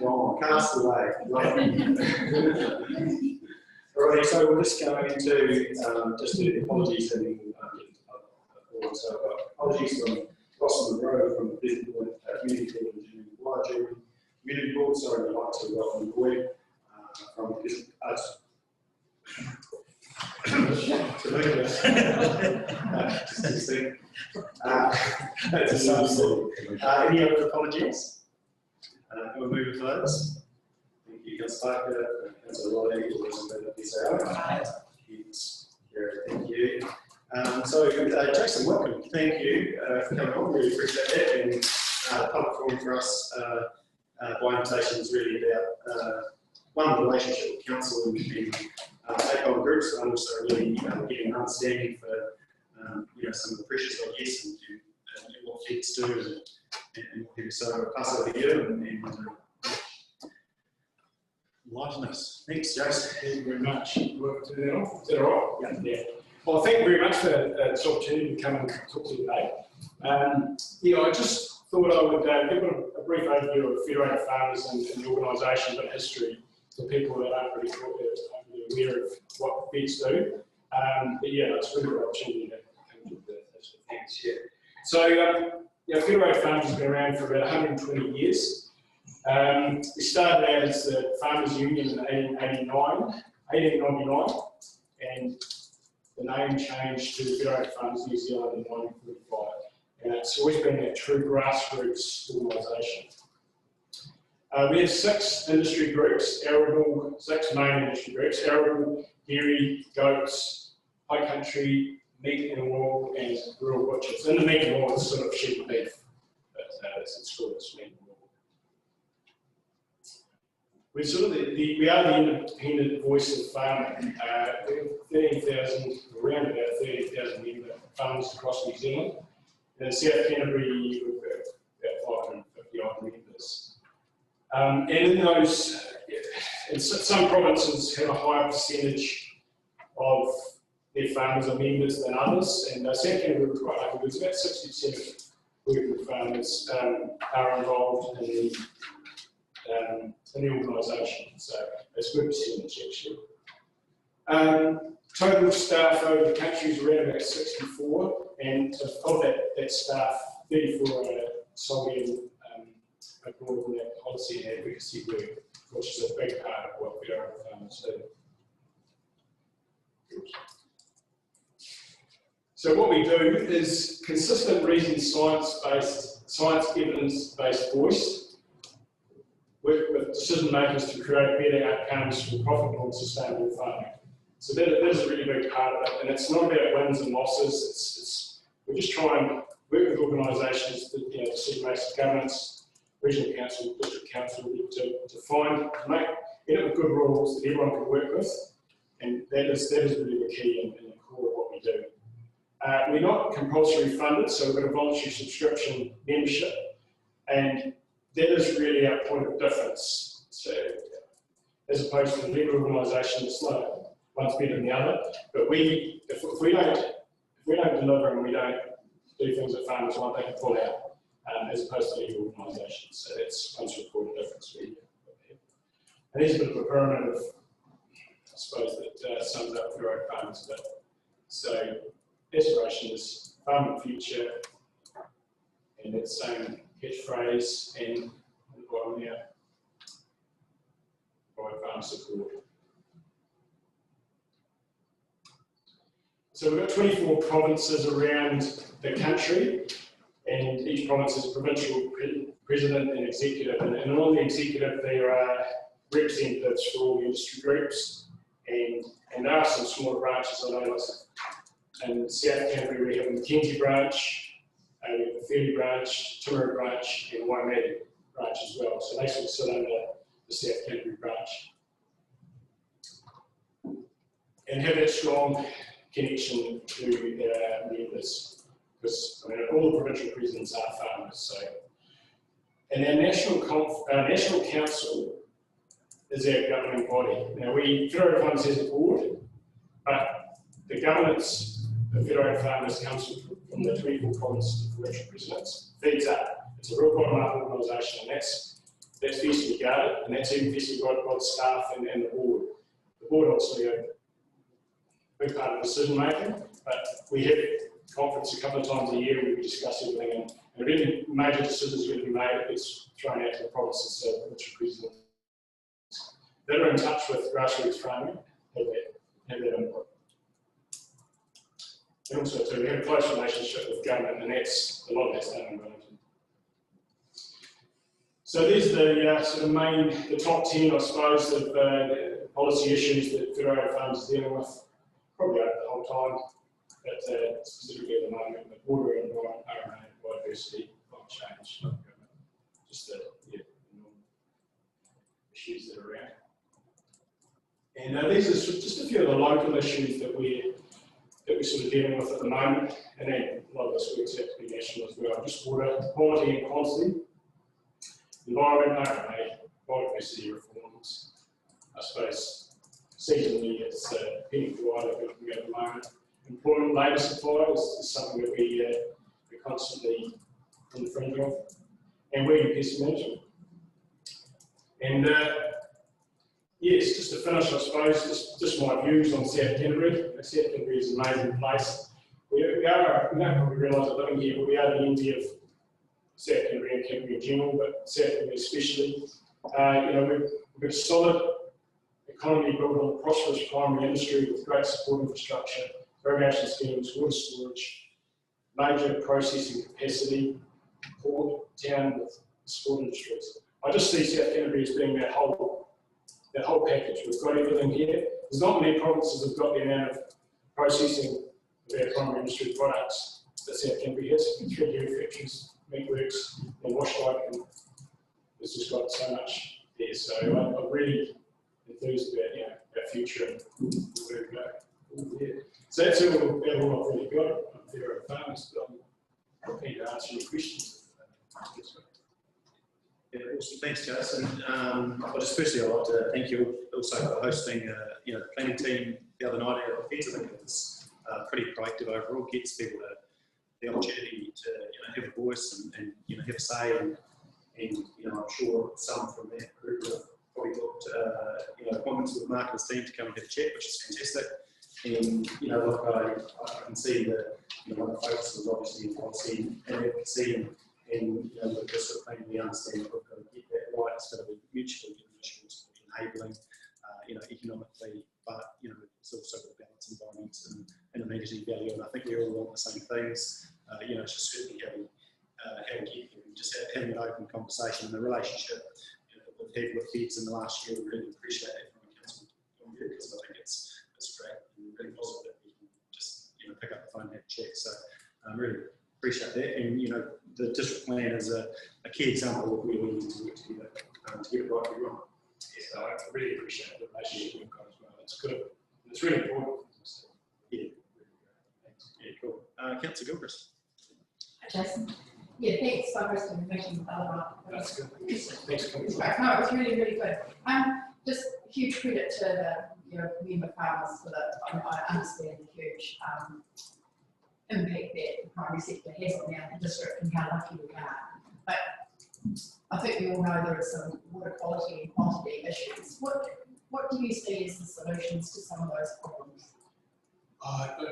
Oh, cast away. Alright, so we'll just go into just the apologies and so apologies from Ross Monroe from the Business Community Board and Community Board. Sorry, I'd like to welcome Boyd from the Business any other apologies? We'll move to those. Thank you, Councillor Parker. Councillor Lolly, thank you. So, Jason, welcome. Thank you for coming on. Really appreciate it. And the public forum for us by invitation is really about one, relationship with council and stakeholder groups, and also really getting an understanding for some of the pressures, I guess, and what kids do and what people. So I'll pass over to you and enlighten us. Thanks, Jason. Thank you very much. Work to that off. Is that all right? Yeah. Well, thank you very much for this opportunity to come and talk to you today. I just thought I would give a brief overview of Federated Farmers and the organisation, but history for people that aren't really aware of what FEDs do. But yeah, it's a really good opportunity to come to the thanks. Yeah. So, Federated Farmers has been around for about 120 years. We started out as the Farmers Union in 1899, and the name changed to Federated Farmers New Zealand in 1945. And it's always been a true grassroots organisation. We have 6 industry groups, arable, 6 main industry groups: arable, dairy, goats, high country, meat and wool, and rural butchers. And the meat and wool is sort of sheep and beef, but it's called meat and wool. We're sort of we are the independent voice of farming. We have 13,000, around about 13,000 member farmers across New Zealand. And in South Canterbury, we've got about 550 odd members. And in those, some provinces have a higher percentage of their farmers are members than others, and South Canterbury was quite lucky. There's about 60% of working farmers are involved in the organisation, so it's a good percentage actually. Total staff over the country is around about 64, and of that staff, 34 are solely abroad in that policy and advocacy work, which is a big part of what Federated Farmers do. So what we do is consistent reason, science evidence-based voice, work with decision makers to create better outcomes for profitable and sustainable farming. So that is a really big part of it, and it's not about wins and losses. We just try and work with organisations, decision makers, governments, regional council, district council, to end up with good rules that everyone can work with, and that is really the key and the core of what we do. We're not compulsory funded, so we've got a voluntary subscription membership, and that is really our point of difference. So, as opposed to the bigger organisation that's like one's better than the other, but if we don't deliver and we don't do things that farmers want, they can pull out, as opposed to legal organisations. So that's one sort of point of difference we have. And there's a bit of a pyramid of, I suppose, that sums up Federated Farmers a bit. So aspiration is farm of the future, and its same catchphrase and the bottom here, provide farm support. So we've got 24 provinces around the country, and each province has a provincial president and executive, and on the executive there are representatives for all the industry groups, and there are some smaller branches. I know, in South Canterbury we have a Mackenzie branch, we have a Fairlie branch, Timaru branch, and Waimate branch as well. So they sort of sit under the South Canterbury branch, and have that strong connection to their members, because all the provincial presidents are farmers. So, and our national council is our governing body. Now, Federated Farmers has a board, but the governance of Federated Farmers comes from the 24 provinces of provincial presidents. Feeds up. It's a real bottom-up organisation, and that's fiercely guarded, and that's even fiercely by the staff and the board. The board obviously are a big part of decision making, but we have conference a couple of times a year where we discuss everything, and really major decisions are going to be made. It's thrown out to the provinces, which represent that are in touch with grassroots farming, have that input. And also, too, we have a close relationship with government, and a lot of that's done in Wellington. So these are the sort of the top 10, I suppose, of the policy issues that Federated Farms is dealing with, probably over the whole time, but specifically at the moment, with water and environment, RMA, biodiversity, climate change, just the normal issues that are around. And these are just a few of the local issues that we're sort of dealing with at the moment, and then a lot of this works out to be national as well. Just water quality and quantity, environment, RMA, biodiversity reforms. I suppose seasonally it's depending on what we're looking at the moment. Employment labour supply is something that we're constantly on the fringe of, and weed and pest management. And yes, just to finish, I suppose, just my views on South Canterbury. South Canterbury is an amazing place. We don't probably realise it living here, but we are the envy of South Canterbury and Canterbury in general, but South Canterbury especially. We've got a solid economy built on a prosperous primary industry with great support infrastructure, irrigation schemes, water storage, major processing capacity, port, town with sport industries. I just see South Canterbury as being that whole package. We've got everything here. There's not many provinces that have got the amount of processing of our primary industry products that South Canterbury has. 3 dairy factories, meatworks, and Washlike, and it's just got so much there. So I'm really enthused about our future and where we go. Yeah. So that's all I've really got. I'm Federated Farmers, but I'm happy to answer your questions. Yeah, awesome. Thanks, Jason. But especially I'd like to thank you also for hosting the planning team the other night at the Feds. I think it was pretty proactive overall, gets people the opportunity to have a voice and have a say, and I'm sure some from that group have probably got appointments with Mark and his team to come and have a chat, which is fantastic. And I can see that one of the focus was obviously in policy and advocacy, and with this sort of thing we understand that we've got to get that right. It's got to be mutually beneficial, it's got to be enabling, economically, but it's also got to balance environment and amenity value. And I think we all want the same things. It's just certainly how we get here, and just having an open conversation and the relationship that we've had with Feds in the last year. We really appreciate that from a council point of view, because I think it's great and really positive that we can just pick up the phone and have a chat. So I really appreciate that. And the district plan is a key example of where we need to work together to get it right or wrong. Yes, I really appreciate the relationship we've got as well. It's good. It's really important. Yeah. Yeah, cool. Councillor Gilchrist. Hi, Jason. Yeah, thanks for hosting the meeting. That's good. Thanks for coming. No, it was really, really good. Just huge credit to the member farmers for that. I understand the huge impact that the primary sector has on our district and how lucky we are. But I think we all know there are some water quality and quantity issues. What do you see as the solutions to some of those problems?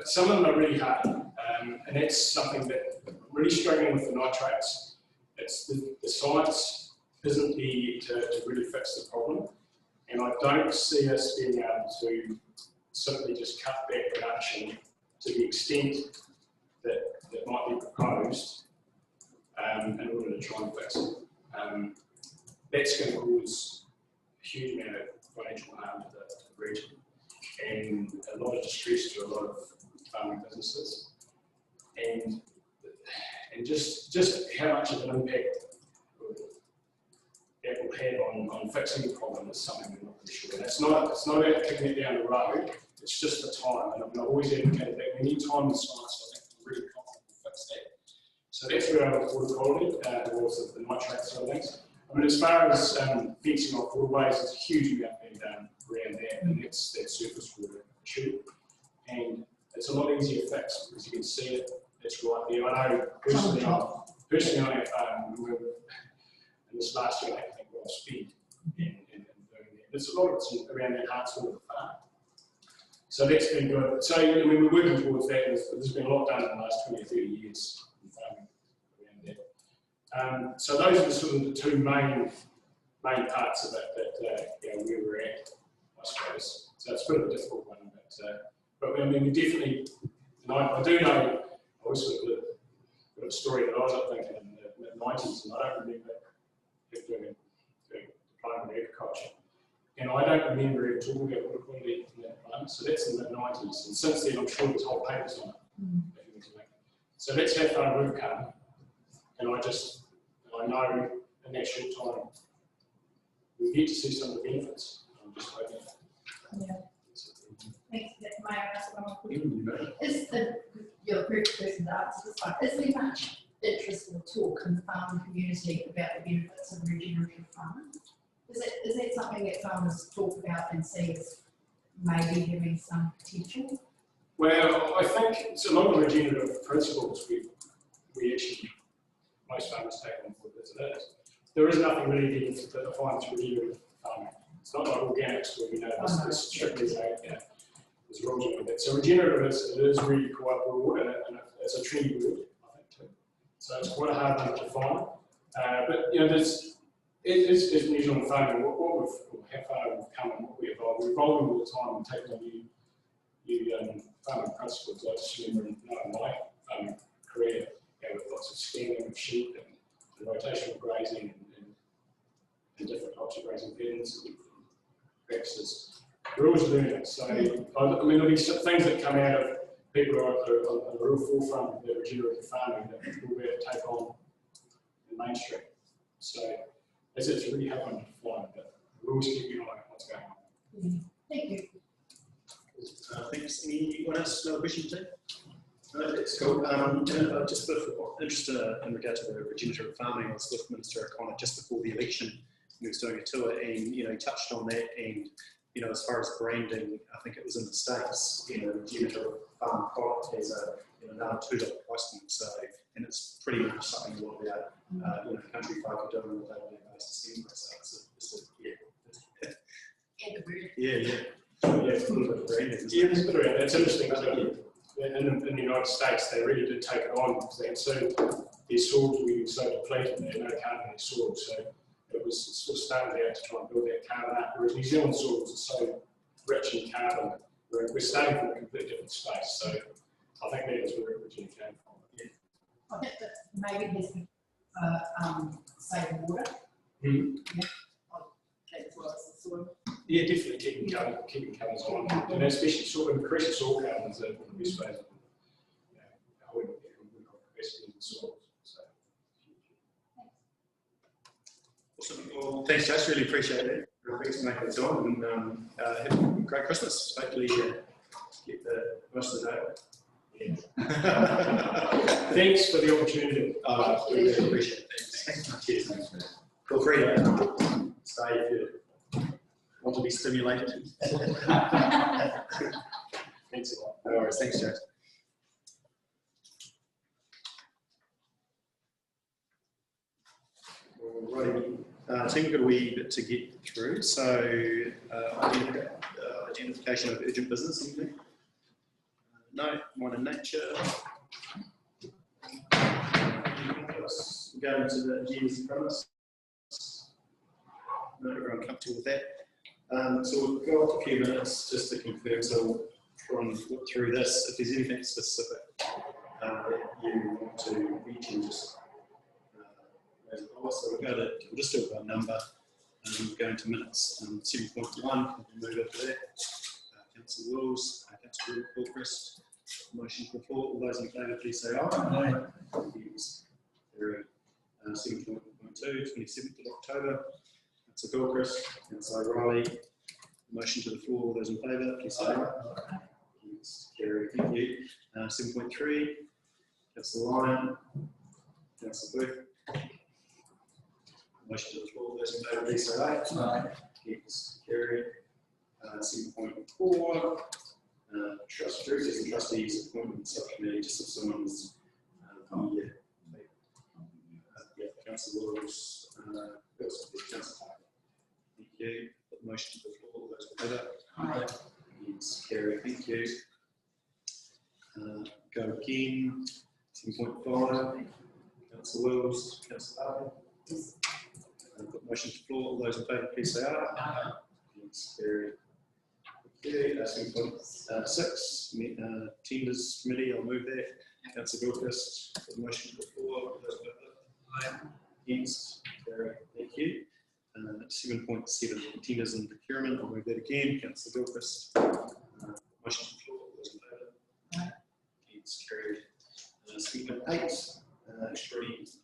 Some of them are really hard, and that's something that I'm really struggling with the nitrates. It's the science isn't there to really fix the problem, and I don't see us being able to simply just cut back production to the extent that might be proposed in order to try and fix it. That's going to cause a huge amount of financial harm to the region, and a lot of distress to a lot of farming businesses, and just how much of an impact that will have on fixing the problem is something we're not really sure. And it's not about kicking it down the road. It's just the time, and I've always advocated that we need time and science. So I think we're really confident we'll fix that. So that's where I look water quality, also the nitrate side of things. I mean, as far as fencing off waterways, there's a huge amount being done around that, and that's that surface water issue. And it's a lot easier to fix because you can see it. It's right there. I know personally on our farm, in this last year, I think I've spent in doing that. There's a lot of it's around that Hartsville of the farm. So that's been good. So I mean, we're working towards that. There's been a lot done in the last 20 or 30 years in farming around that. So those are the sort of the two main parts of it that where we're at, I suppose. So it's a bit of a difficult one, but I mean, we definitely. And I do know. I always got a story that I was up thinking in the mid-90s, and I don't remember doing diploma in agriculture. And I don't remember ever talking about water quality in that diploma, so that's in the mid-90s. And since then, I'm sure there's whole papers on it. So that's how far we've come. And I know in that short time, we've yet to see some of the benefits. I'm just hoping. Yeah. Thanks. May I ask one more question? You're the perfect person to answer this one. Is there much interest or talk in the farming community about the benefits of regenerative farming? Is that something that farmers talk about and see as maybe having some potential? Well, I think it's a lot of the regenerative principles we actually, most farmers take on board as it is. There is nothing really that defines regenerative farming. It's not like organics where we know this strictly there's rules around that. So regenerative is really quite broad and it's a trendy word, I think too. So it's quite a hard one to define. But there's is New Zealand farming, how far we've come and what we evolve. We're evolving all the time and taking on new farming principles. I just remember in my farming career, with lots of scanning of sheep and rotational grazing and different types of grazing patterns and practices. We're always learning. So, I mean, there'll be some things that come out of people who are on the real forefront of the regenerative farming that we'll be able to take on in mainstream. So, it's really hard to define, but we're always keeping an eye on what's going on. Thank you. Thanks. Anyone else? Another question, Tim? No, that's cool. Just interested in regard to the regenerative farming, I was with Minister O'Connor just before the election. He was doing a tour, and he touched on that. And as far as branding, I think it was in the States. Regenerative farm product has another $2 price point. So, and it's pretty much something a lot about country folk are doing on a day-to-day basis anyway. So it's a little bit of branding. Yeah, it's a bit around. It's interesting. In the United States, they really did take it on because they had their soils were so depleted and they had no carbon in their soil. So it was sort of started out to try and build that carbon up. Whereas New Zealand soils are so rich in carbon, we're starting from a completely different space. So I think that is where it originally came from. Yeah. I think that maybe there's saving water. As well as the soil. Yeah, definitely keeping carbons on, and especially sort of increasing soil carbons are the best ways of avoiding capacity in the soil. So. Awesome. Well, thanks, Josh. Really appreciate it. Thanks for making the time, and have a great Christmas. Hopefully, get the most of the day. Yeah. Thanks for the opportunity. We really appreciate it. Thanks. Cheers. Feel free to stay if you want to be stimulated. Thanks a lot. No worries. Thanks, Joe. Alrighty. I think we've got a wee bit to get through. So, identification of urgent business, anything? No, one in nature. Going to the agendas in front of us. No, everyone comfortable with that. So we'll go off a few minutes just to confirm. So we'll try and look through this. If there's anything specific that you want to mention, just so we'll just do a number and we'll go into minutes. 7.1, we'll move up to that. Council rules, Council Gilchrist, motion for floor. All those in favour, please say aye. Carried. 7.2, 27th of October. Councillor Gilchrist, Councillor Riley. Motion to the floor. All those in favour, please say aye. Carried. Thank you. 7.3, Councillor Lyon, Councillor Booth. Motion to the floor. All those in favour, please say aye. Carried. 7.4, trustees and trustees appointment subcommittee. Just if someone's Councillor Lawrence, Councillor Parker. Thank you. Put the motion to the floor. All those in favour? Aye. It's carried. Thank you. Go again. 10.5. Councillor Wills. Councillor Parker. Yes. Put the motion to the floor. All those in favour, please say aye. Aye. It's carried. Okay, 10.6. Tenders Committee. I'll move that. Councillor Gilchrist. Put the motion to the floor. All those in favour? Aye. Against? Carried. Thank you. 7.7, tenders and procurement. I'll move that again. Councillor Gilchrist. Motion to the floor. All those in favour? Aye. It's carried. Statement 8,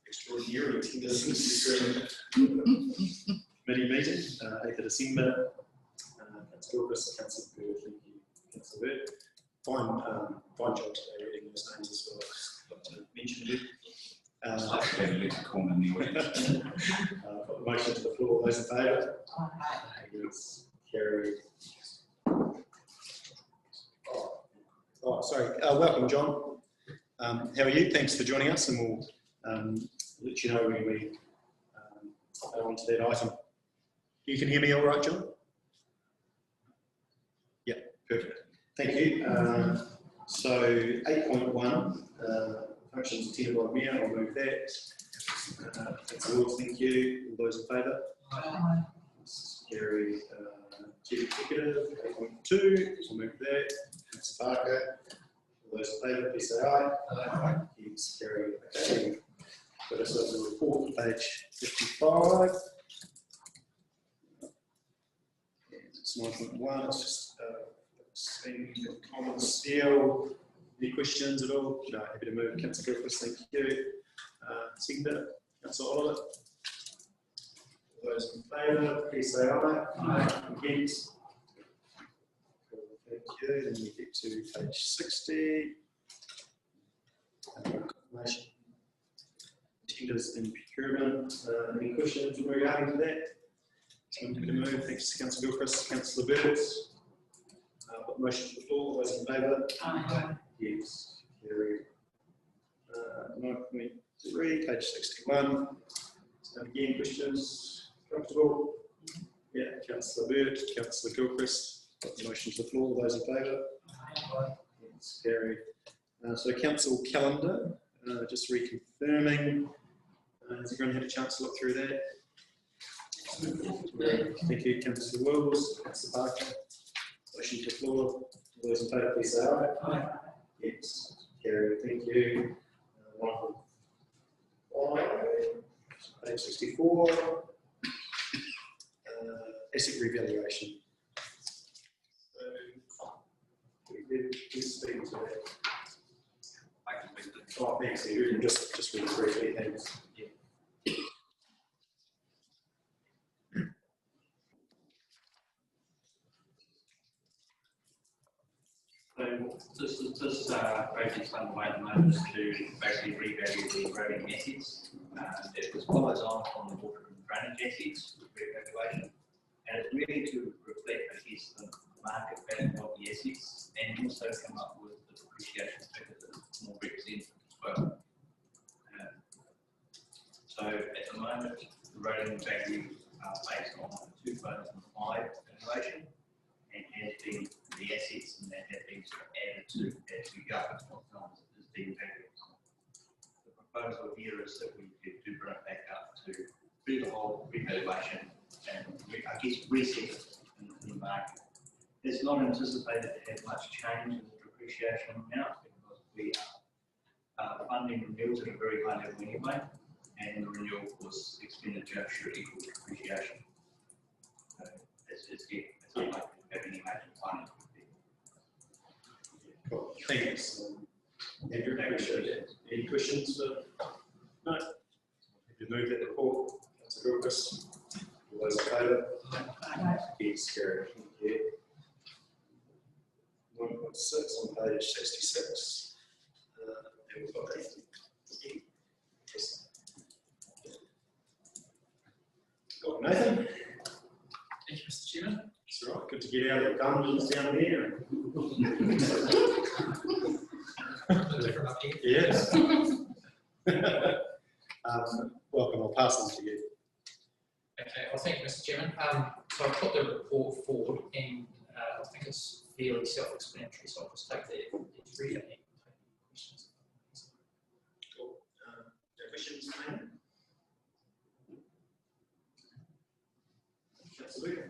extraordinary tenders and procurement committee meeting, 8th of December. Councillor Gilchrist, Councillor Bird, thank you. Councillor Bird. Fine job today reading those names as well. I'd like to mention you. Put the motion to the floor. Those in favour? Aye. It's carried. Oh, sorry. Welcome, John. How are you? Thanks for joining us, and we'll let you know when we go on to that item. You can hear me all right, John? Yeah, perfect. Thank you. So 8.1. Functions attended by Mayor, I'll move that. Councillor Wills, thank you. All those in favour? Aye. Carried. Chief Executive, 8.2, I'll move that. Councillor Parker, all those in favour, please say aye. Aye. It's carried. Okay. Got ourselves a report, page 55. It's 9.1, it's just seeing the comments still. Any questions at all? No, happy to move. Councillor Gilchrist, thank you. Seconder, Councillor Oliver. All those in favour, please say aye. Aye. Against? Thank you. Then we get to page 60. Confirmation. Tenders and procurement. Any questions regarding to that? So I'm going to move. Thanks to Councillor Gilchrist, Councillor Birds. Put the motion to the floor. All those in favour? Aye. Yes, carried. 9.3, page 61. So again, questions? Comfortable? Yeah, Councillor Bird, Councillor Gilchrist. Put the motion to the floor. All those in favour? Aye. It's carried. So council calendar, just reconfirming. Has everyone had a chance to look through that? Thank you, Councillor Wills, Councillor Parker. Motion to the floor. All those in favour, please say aye. Aye. Yes, carried. Thank you. Page 64. Asset revaluation. Who's speaking to that? I can make the Oh, thanks. You can just really briefly. Thanks. This project's underway at the moment to basically revalue the roading assets. It was follows on from the water and drainage assets revaluation, and it's really to reflect, I guess, the market value of the assets, and also come up with the depreciation figure that is more representative as well. So at the moment, the roading value are based on the 2005 valuation, and has been the assets and that have been sort of added to as we go. It's what's known as deemed value. The proposal here is that we do bring it back up to do the whole revaluation and I guess reset it in the market. It's not anticipated to have much change in the depreciation amount because we are funding renewals at a very high level anyway, and the renewal course expenditure should equal depreciation. So it's not like we have any major funding. Cool. Thanks. Andrew, appreciate it. Any questions? No. Happy to move that report. Councillor Gilchrist. All those in favour? Aye. Yes, carried. Thank you. 1.6 on page 66. And we've got that. Yes. Got Nathan. Thank you, Mr. Chairman. It's all right. Good to get out of the dungeons down there. Different up here. Yes. Welcome. I'll pass them to you. Okay, well, thank you, Mr. Chairman. So I put the report forward, and I think it's fairly self-explanatory, so I'll just take that as read and take questions. Cool. No questions, mate? Absolutely.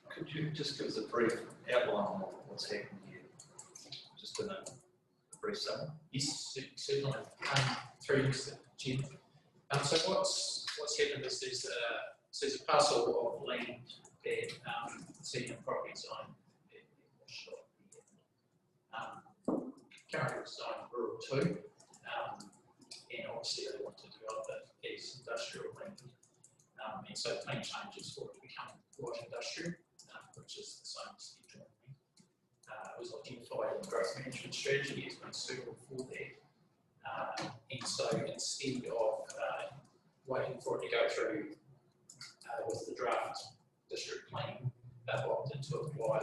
Could you just give us a brief outline of what's happening here? Just in a brief summary. Yes, certainly. Through Mr. Chairman. So what's happened is there's a parcel of land that Senior Property Zone currently zoned rural 2, and obviously they want to develop it as industrial land. And so the plan changes for it to become light industrial, which is the same as the joint land. It was identified in the growth management strategy as being suitable for that. And so instead of waiting for it to go through with the draft district plan, they've opted to apply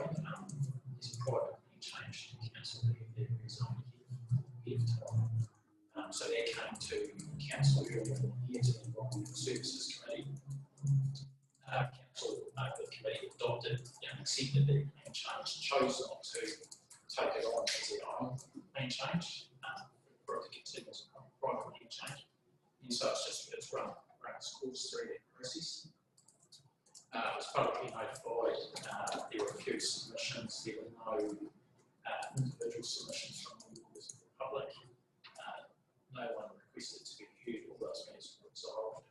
as a private plan change to council their rezone ahead of time. So that came to council earlier in the year to the Environmental Services Committee. Council, the committee adopted and accepted the plan change, chose not to take it on as their own plan change for it to continue as a private plan change. And so it's run its course through that process. It was publicly notified, there were a few submissions, there were no individual submissions from members of the public. No one requested to be heard, all those matters were resolved.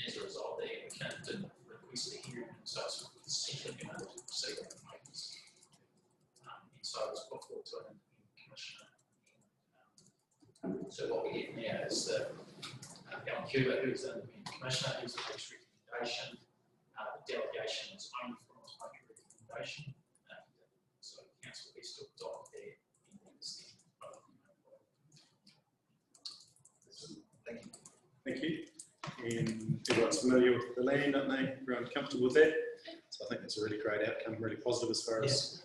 As a result, the applicant didn't request a hearing, and so it's essentially been able to proceed on the papers. And so it was put forward to an independent commissioner. So what we have now is that Alan Cuba, who's an independent commissioner, who's the next recommendation. The delegation is only from its own recommendation. So the council has to adopt that in the understanding. Thank you. Thank you. And everyone's familiar with the land, aren't they? Everyone comfortable with that? So I think that's a really great outcome, really positive as far as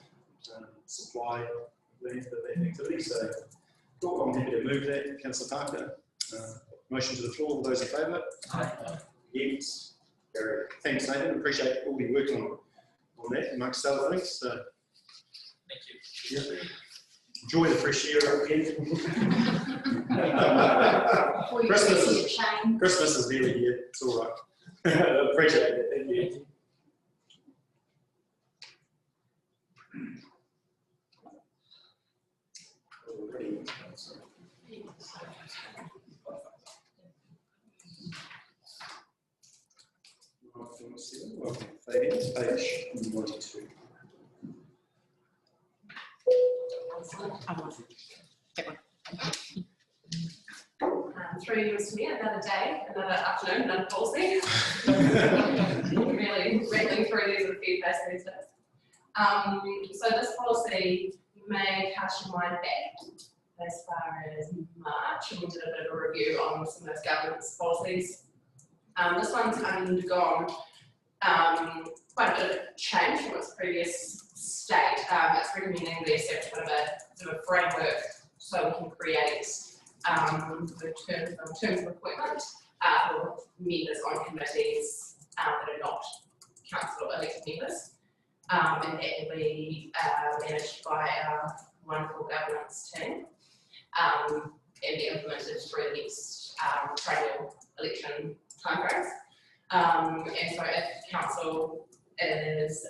supply of land for that activity. So cool. I'm happy to move that. Councillor Parker. Motion to the floor. All those in favour? Aye. Yes. Carried. Thanks, Nathan. Appreciate all your work on that amongst other things. So, Thank you. yeah. Enjoy the fresh air up again. Before you Christmas see is- it, Shane. Christmas is nearly here. It's all right. Appreciate it. Thank you. Already. Welcome, Fabian. Page 92. Through you, Mr. Mayor, another day, another afternoon, another policy. Really rattling through these with a few fast these days. So this policy, you may cast your mind back as far as March, and we did a bit of a review on some of those governance policies. This one's undergone quite a bit of change from its previous state. It's recommending the establishment of a framework so we can create the terms of appointment for members on committees that are not council elected members. And that will be managed by our wonderful governance team and be implemented through the next triennial election timeframes. And so if council is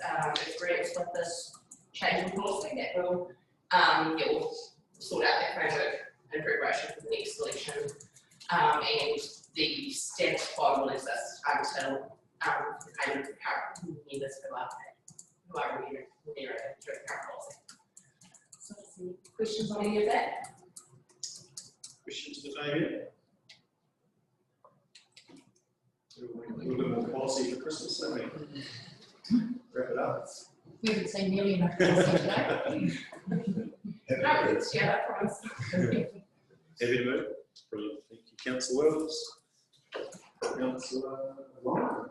agrees with this change in policy, that will it will sort out that framework in preparation for the next election, and the status quo will exist until the payment of current members who are remunerated through the current policy. So, any questions on any of that? Questions for Fabian? A little bit more policy for Christmas, don't we? Wrap it up. We haven't seen nearly enough policy today. No, it's, yeah, I promise. Happy to move. Brilliant. Thank you, Councillor Wells. Councillor Lyon.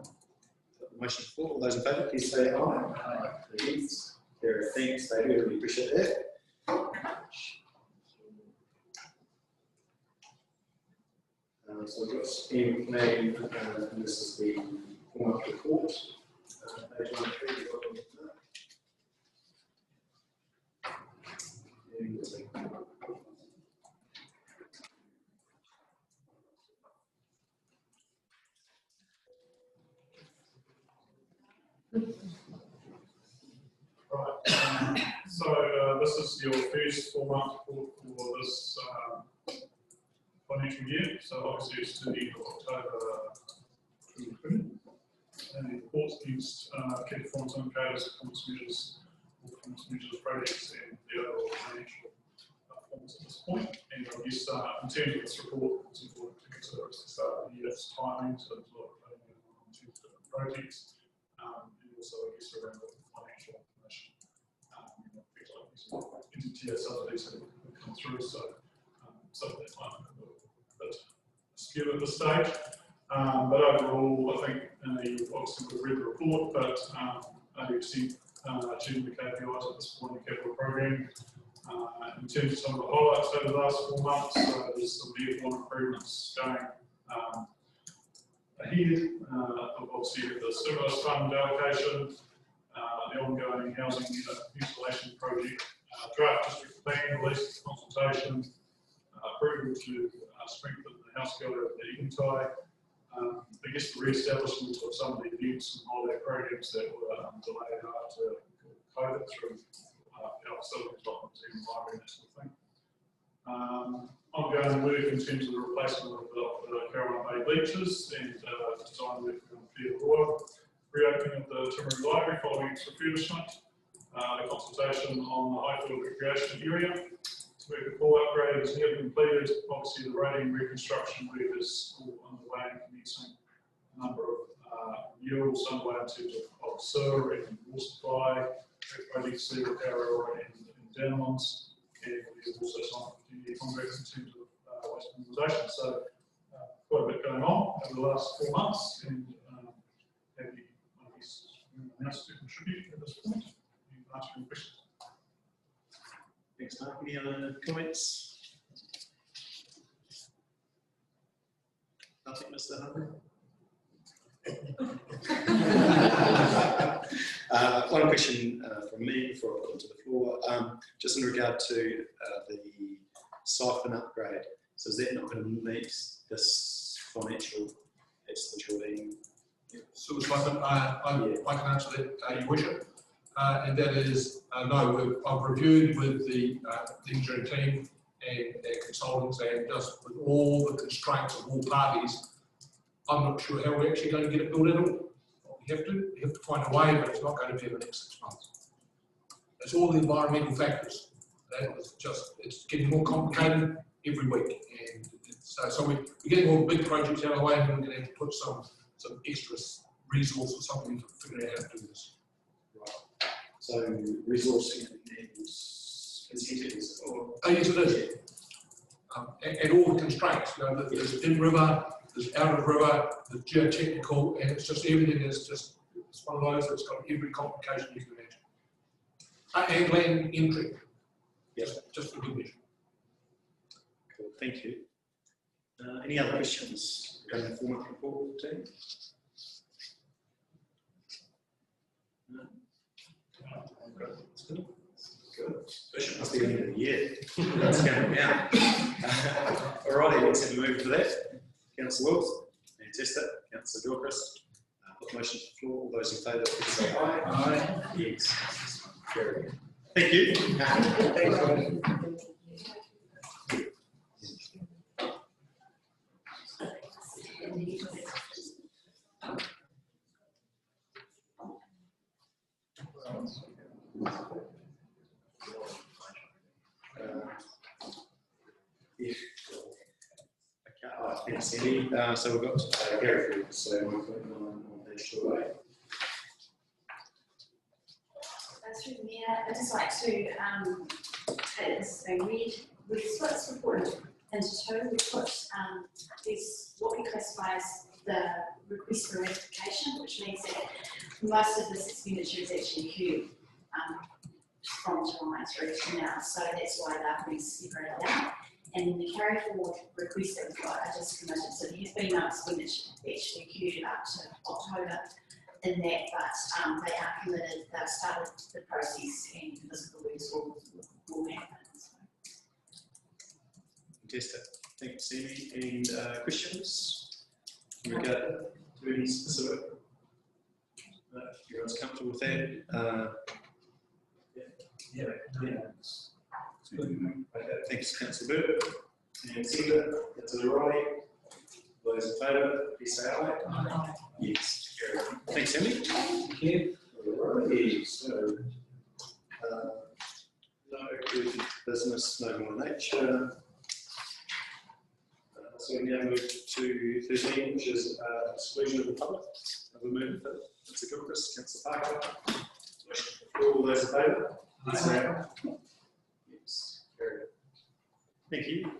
Motion for all those in favour, please say aye. Please. There are thanks, David. We really appreciate that. So we've got scheme plan, and this is the form up report. Page 1 3, you've got that. Right, so this is your first 4-month report for this financial year, so obviously it's to the end of October 2020. And the reports against key performance indicators, performance measures, projects, and the overall financial performance at this point. And I guess in terms of this report, it's important to consider at the start of the year, its timing, so there's a lot of planning on two different projects, and also I guess around the financial information. Entity subsidies have come through, so some of that might be a bit skewed at this stage. But overall, I think you've obviously read the report, but 80% achieving the KPIs at this point in the capital program. In terms of some of the highlights over the last 4 months, there's some vehicle improvements going ahead. Obviously, the stimulus fund allocation, the ongoing housing unit installation project, draft district plan release consultation, approval to strengthen the house gallery of the Egantai. I guess the re-establishment of some of the events and holiday programs that were delayed after COVID through our facility development team, library, and that sort of thing. Ongoing work in terms of the replacement of the Caroline Bay bleachers and design work on Fair Royal. Reopening of the Timaru Library following its refurbishment, the consultation on the Highfield recreation area, where the core upgrade is nearly completed. Obviously, the roading reconstruction work is all underway and commencing. A number of murals underway in terms of sewer and water supply, projects there with Arrow and Downlands, and we've also signed a few contracts in terms of waste minimisation. So, quite a bit going on over the last 4 months, and happy, I guess, anyone else to contribute at this point. You can ask any questions. Thanks, Mark. Any other comments? Nothing, Mr. Hunter? One question from me before I put it to the floor. Just in regard to the siphon upgrade. So is that not going to meet this financial being? So siphon, I can answer that, Your Worship. And that is, no, I've reviewed with the engineering team and their consultants, and just with all the constraints of all parties, I'm not sure how we're actually going to get it built at all. We have to find a way, but it's not going to be in the next 6 months. It's all the environmental factors. It's getting more complicated every week. And so we're getting all the big projects out of the way, and we're going to have to put some extra resource or something to figure out how to do this. So resourcing and incentives, or yes, it is. And all the constraints. There's in river, there's out of river, there's geotechnical, and it's just everything is just, it's one of those that's got every complication you can imagine. And land entry. Yes, just for good measure. Cool, thank you. Any other questions regarding the format report, team? No? Good. Especially must be the end of the year. That's going down. Alrighty, let's have a move for that. Councillor Wills, fantastic. Councillor Gilchrist, put the motion to the floor. All those in favour, please say aye. Aye. Yes. Very good. Thank you. Thanks, so we've got Gary Field, so we're putting on page 208. Through the Mayor, I'd just like to take this thing. We've split this report into two. We've put these what we classify as the request for ratification, which means that most of this expenditure is actually queued from July through to now. So that's why they're being separated out. And then the carry forward request that we've got, I just committed, so there has been no expenditure actually queued up to October in that, but they are committed, they've started the process and physical works will happen. So. Fantastic. Thanks, Amy. And questions in regard to any specific? Everyone's comfortable with that? Yeah. Okay, thanks, Councillor Burt. And Senator, to the right. Those in favour, please say aye. Aye. Yes. Carried. Thanks, Amy. Thank you. Alrighty, so no urgent business, no more nature. So we now move to 13, which is exclusion of the public. Have a move for Councillor Gilchrist, Councillor Parker. All those in favour? Please say aye. Yes, carried. Thank you.